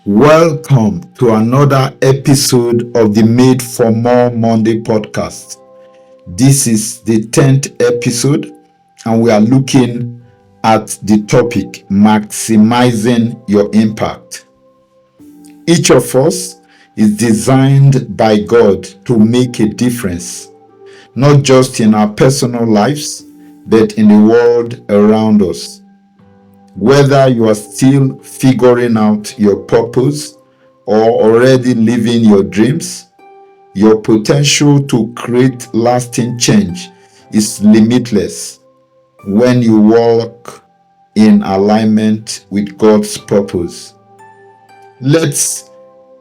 Welcome to another episode of the Made for More Monday podcast. This is the 10th episode, and we are looking at the topic maximizing your impact. Each of us is designed by God to make a difference, not just in our personal lives, but in the world around us. Whether you are still figuring out your purpose or already living your dreams, your potential to create lasting change is limitless when you walk in alignment with God's purpose. Let's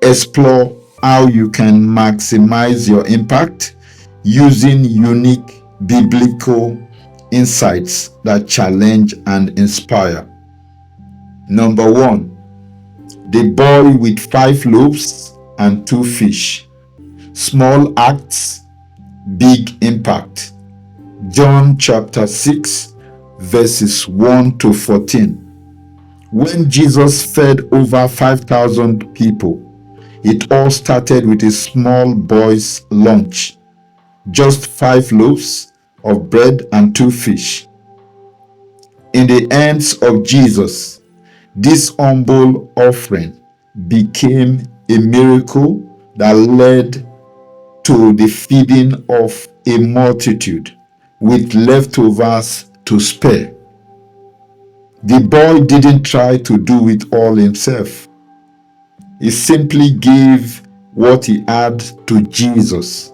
explore how you can maximize your impact using unique biblical insights that challenge and inspire. Number 1, the boy with 5 loaves and 2 fish. Small acts, big impact. John chapter 6, verses 1 to 14. When Jesus fed over 5,000 people, it all started with a small boy's lunch. Just 5 loaves of bread and 2 fish. In the hands of Jesus, this humble offering became a miracle that led to the feeding of a multitude with leftovers to spare. The boy didn't try to do it all himself. He simply gave what he had to Jesus.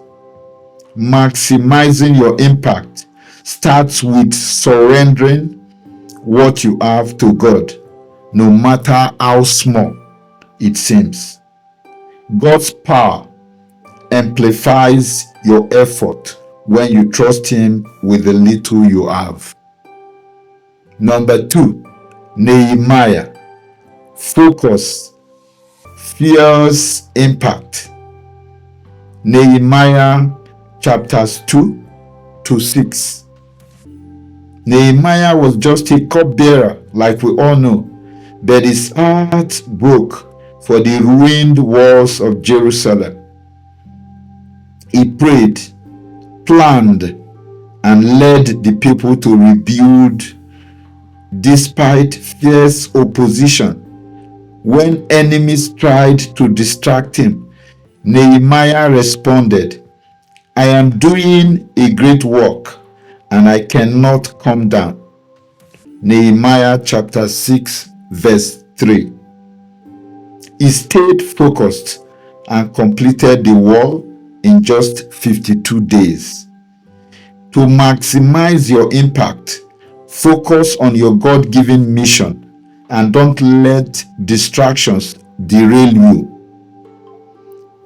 Maximizing your impact starts with surrendering what you have to God, no matter how small it seems. God's power amplifies your effort when you trust Him with the little you have. Number 2, Nehemiah. Focus, fierce impact. Nehemiah chapters 2 to 6. Nehemiah was just a cupbearer, like we all know, but his heart broke for the ruined walls of Jerusalem. He prayed, planned, and led the people to rebuild despite fierce opposition. When enemies tried to distract him, Nehemiah responded, "I am doing a great work, and I cannot come down." Nehemiah chapter 6, verse 3. He stayed focused and completed the wall in just 52 days. To maximize your impact, focus on your God-given mission and don't let distractions derail you.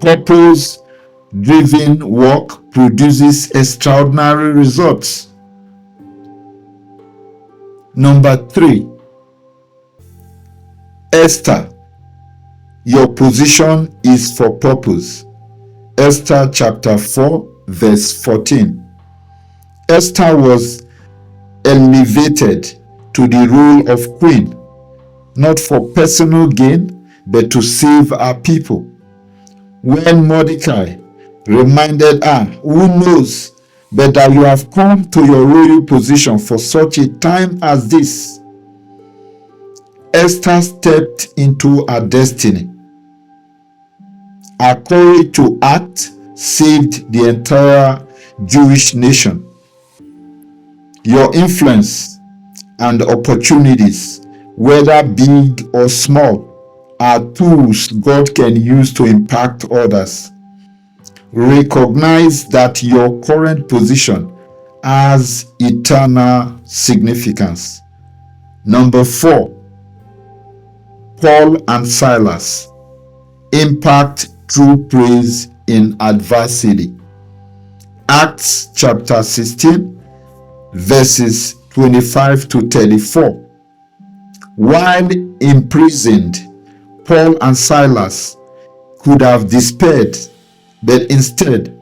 Purpose-driven work produces extraordinary results. Number 3, Esther. Your position is for purpose. Esther chapter 4, verse 14. Esther was elevated to the role of queen, not for personal gain, but to save her people. When Mordecai reminded her, "Who knows but that you have come to your royal position for such a time as this?" Esther stepped into her destiny. Her courage to act saved the entire Jewish nation. Your influence and opportunities, whether big or small, are tools God can use to impact others. Recognize that your current position has eternal significance. Number 4, Paul and Silas. Impact through praise in adversity. Acts chapter 16, verses 25 to 34. While imprisoned, Paul and Silas could have despaired, but instead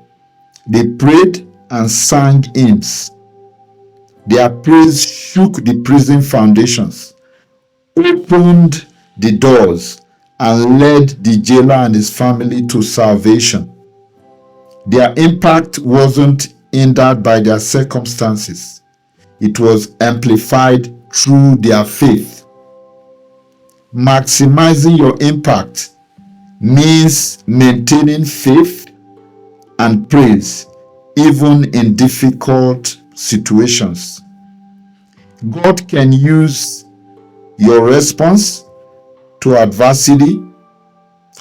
they prayed and sang hymns. Their praise shook the prison foundations, opened the doors, and led the jailer and his family to salvation. Their impact wasn't hindered by their circumstances. It was amplified through their faith. Maximizing your impact means maintaining faith and praise even in difficult situations. God can use your response to adversity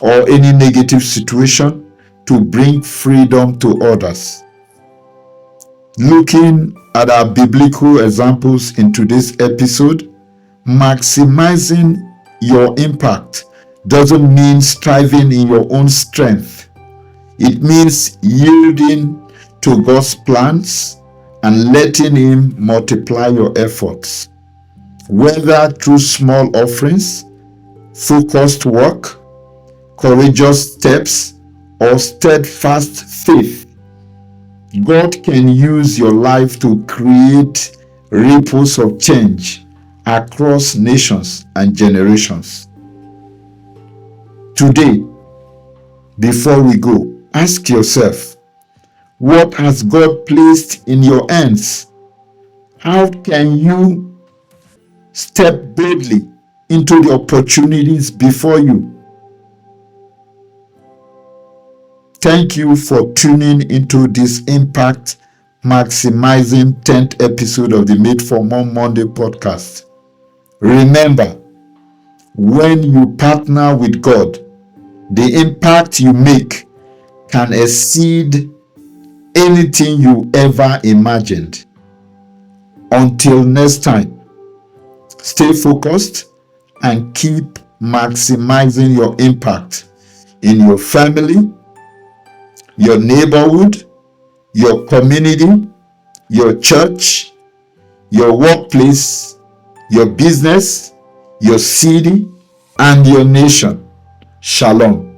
or any negative situation to bring freedom to others. Looking at our biblical examples in today's episode, maximizing your impact doesn't mean striving in your own strength. It means yielding to God's plans and letting Him multiply your efforts. Whether through small offerings, focused work, courageous steps, or steadfast faith, God can use your life to create ripples of change across nations and generations. Today, before we go, ask yourself, what has God placed in your hands? How can you step boldly into the opportunities before you? Thank you for tuning into this Impact Maximizing 10th episode of the Made for More Monday podcast. Remember, when you partner with God, the impact you make can exceed anything you ever imagined. Until next time, stay focused and keep maximizing your impact in your family, your neighborhood, your community, your church, your workplace, your business, your city, and your nation. Shalom.